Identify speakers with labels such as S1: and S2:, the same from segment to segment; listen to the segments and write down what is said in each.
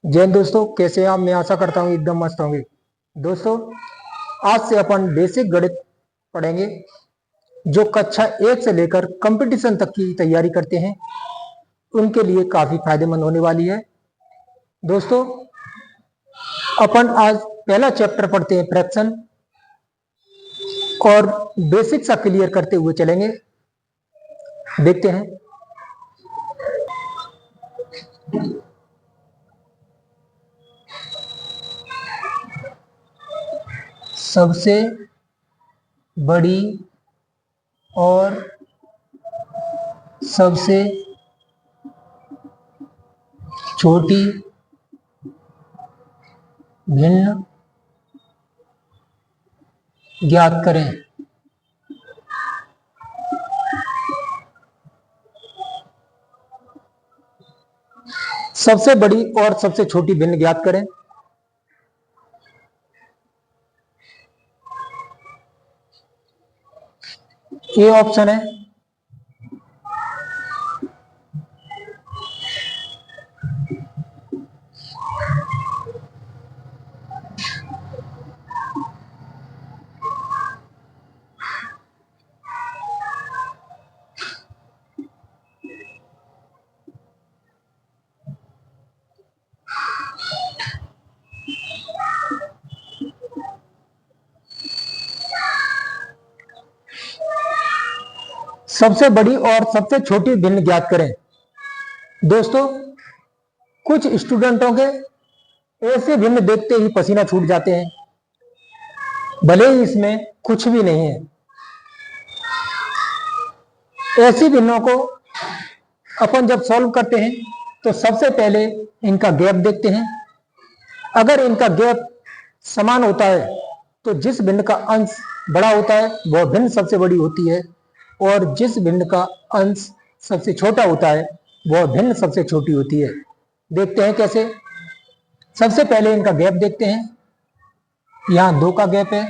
S1: जय हिंद दोस्तों, कैसे हैं आप। मैं आशा करता हूँ एकदम मस्त होंगे। दोस्तों, आज से अपन बेसिक गणित पढ़ेंगे। जो कक्षा 1 से लेकर कंपटीशन तक की तैयारी करते हैं उनके लिए काफी फायदेमंद होने वाली है। दोस्तों, अपन आज पहला चैप्टर पढ़ते हैं फ्रैक्शन, और बेसिक सा क्लियर करते हुए चलेंगे। देखते हैं। सबसे बड़ी और सबसे छोटी भिन्न ज्ञात करें। सबसे बड़ी और सबसे छोटी भिन्न ज्ञात करें। ये ऑप्शन है। सबसे बड़ी और सबसे छोटी भिन्न ज्ञात करें। दोस्तों, कुछ स्टूडेंटों के ऐसे भिन्न देखते ही पसीना छूट जाते हैं, भले ही इसमें कुछ भी नहीं है। ऐसी भिन्नों को अपन जब सॉल्व करते हैं तो सबसे पहले इनका गैप देखते हैं। अगर इनका गैप समान होता है तो जिस भिन्न का अंश बड़ा होता है वह भिन्न सबसे बड़ी होती है, और जिस भिन्न का अंश सबसे छोटा होता है वह भिन्न सबसे छोटी होती है। देखते हैं कैसे। सबसे पहले इनका गैप देखते हैं। यहाँ 2 का गैप है,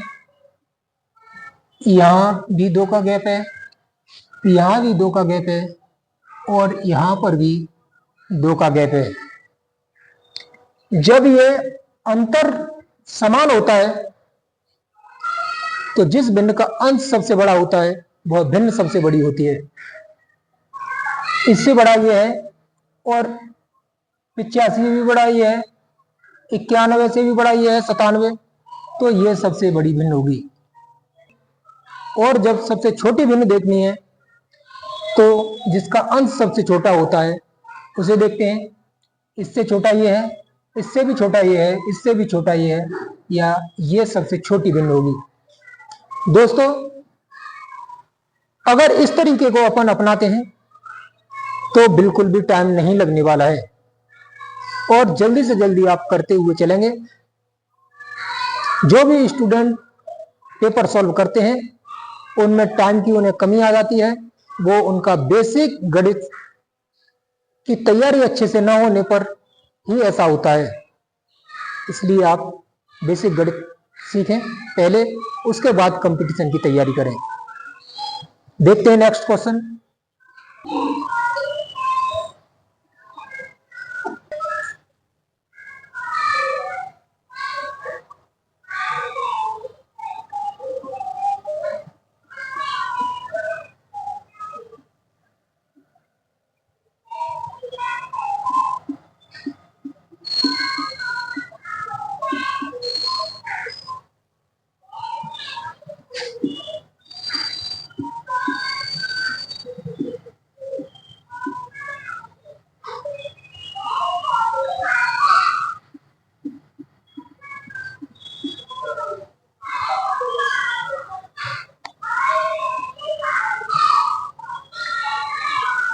S1: यहाँ भी 2 का गैप है, यहाँ भी 2 का गैप है, और यहाँ पर भी 2 का गैप है। जब ये अंतर समान होता है तो जिस भिन्न का अंश सबसे बड़ा होता है वह भिन्न सबसे बड़ी होती है। इससे बड़ा ये है, और 85 भी बड़ा ये है, 91 से भी बड़ा ये है, 97, तो ये सबसे बड़ी भिन्न होगी। और जब सबसे छोटी भिन्न देखनी है तो जिसका अंश सबसे छोटा होता है उसे देखते हैं। इससे छोटा ये है, इससे भी छोटा ये है, इससे भी छोटा ये है, या ये सबसे छोटी भिन्न होगी। दोस्तों, अगर इस तरीके को अपन अपनाते हैं तो बिल्कुल भी टाइम नहीं लगने वाला है, और जल्दी से जल्दी आप करते हुए चलेंगे। जो भी स्टूडेंट पेपर सॉल्व करते हैं उनमें टाइम की उन्हें कमी आ जाती है, वो उनका बेसिक गणित की तैयारी अच्छे से ना होने पर ही ऐसा होता है। इसलिए आप बेसिक गणित सीखें पहले, उसके बाद कंपटीशन की तैयारी करें। देखते हैं नेक्स्ट क्वेश्चन।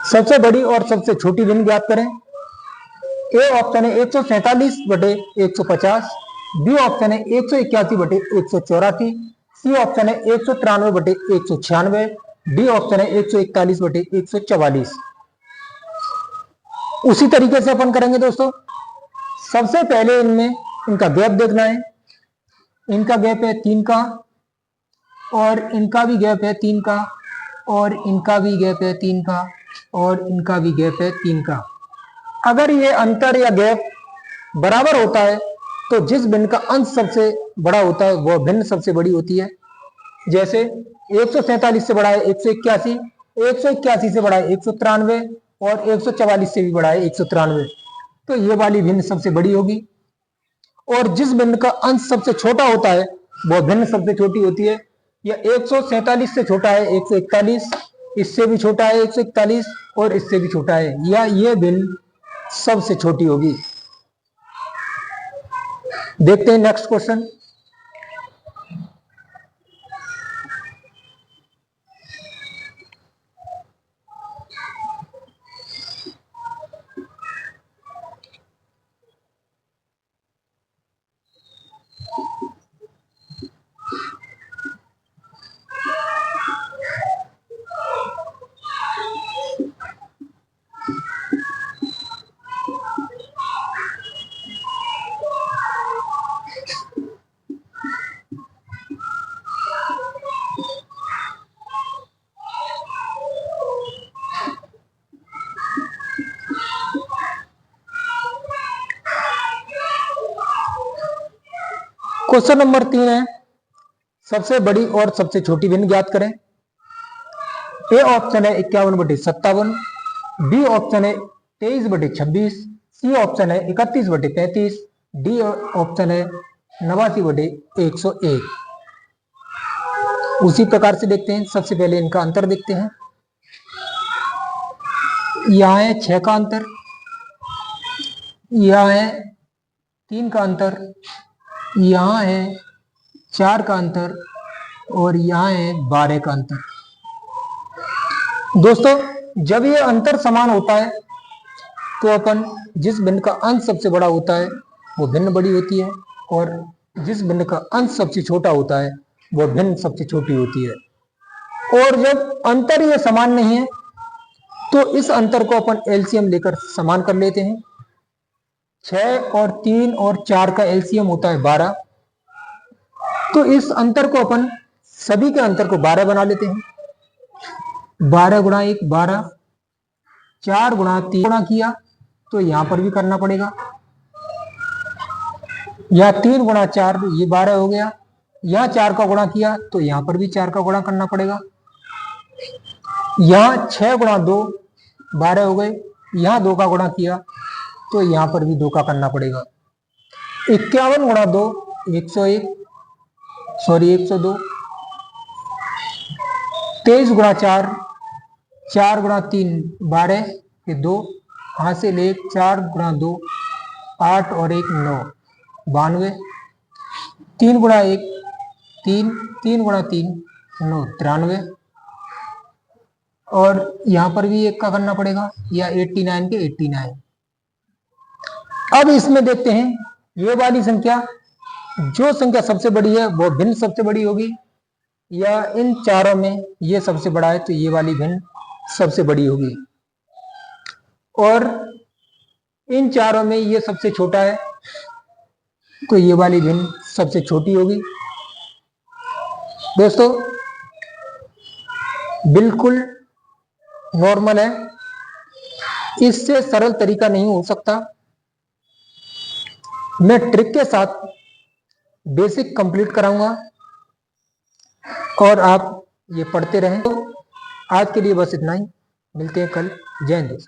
S1: सबसे बड़ी और सबसे छोटी भिन्न ज्ञात करें। ए ऑप्शन है 147/150, बी ऑप्शन है 181/184, सी ऑप्शन है 193/196, डी ऑप्शन है 141/144। उसी तरीके से अपन करेंगे दोस्तों। सबसे पहले इनमें इनका गैप देखना है। इनका गैप है 3 का, और इनका भी गैप है 3 का, और इनका भी गैप है 3 का, और इनका भी गैप है 3 का। अगर ये अंतर या गैप बराबर होता है तो जिस भिन्न का अंश सबसे बड़ा होता है वह भिन्न सबसे बड़ी होती है। जैसे 147 से बड़ा है 181, 181 से बड़ा है 193 और 144 से भी बड़ा है 193, तो ये वाली भिन्न सबसे बड़ी होगी। और जिस भिन्न का अंश सबसे छोटा होता है वह भिन्न सबसे छोटी होती है। या 147 से छोटा है 141, इससे भी छोटा है 141 और इससे भी छोटा है, या ये भिन्न सबसे छोटी होगी। देखते हैं नेक्स्ट क्वेश्चन। क्वेश्चन नंबर 3 है, सबसे बड़ी और सबसे छोटी भिन्न ज्ञात करें। ए ऑप्शन है 51/57, बी ऑप्शन है 23/26, सी ऑप्शन है 31/35, डी ऑप्शन है 89/101। उसी प्रकार से देखते हैं। सबसे पहले इनका अंतर देखते हैं। यहाँ है 6 का अंतर, यहाँ है 3 का अंतर, यहाँ है 4 का अंतर और यहाँ है 12 का अंतर। दोस्तों जब ये अंतर समान होता है तो अपन जिस भिन्न का अंश सबसे बड़ा होता है वो भिन्न बड़ी होती है, और जिस भिन्न का अंश सबसे छोटा होता है वो भिन्न सबसे छोटी होती है। और जब अंतर ये समान नहीं है तो इस अंतर को अपन एलसीएम लेकर समान कर लेते हैं। 6 और 3 और 4 का एलसीएम होता है 12, तो इस अंतर को अपन सभी के अंतर को 12 बना लेते हैं। 12 गुणा 1 12, 4 गुणा 3 गुणा किया तो यहां पर भी करना पड़ेगा, या 3 गुणा 4 ये 12 हो गया, यहां 4 का गुणा किया तो यहां पर भी 4 का गुणा करना पड़ेगा, यहां 6 गुणा 2 12 हो गए, यहां 2 का गुणा किया तो यहां पर भी 2 का करना पड़ेगा। 51 गुणा 2 101, सॉरी 102, 23 गुणा 4, 4 गुणा 3 12, फिर 2 हासिल 1, 4 गुणा 2 8 और 1 9, 92, 3 गुणा 1 3, 3 गुणा 3 9 93, और यहां पर भी 1 का करना पड़ेगा, या 89 के 89। अब इसमें देखते हैं ये वाली संख्या, जो संख्या सबसे बड़ी है वो भिन्न सबसे बड़ी होगी, या इन चारों में ये सबसे बड़ा है तो ये वाली भिन्न सबसे बड़ी होगी, और इन चारों में ये सबसे छोटा है तो ये वाली भिन्न सबसे छोटी होगी। दोस्तों बिल्कुल नॉर्मल है, इससे सरल तरीका नहीं हो सकता। मैं ट्रिक के साथ बेसिक कंप्लीट कराऊंगा और आप ये पढ़ते रहें। तो आज के लिए बस इतना ही, मिलते हैं कल। जय हिंद।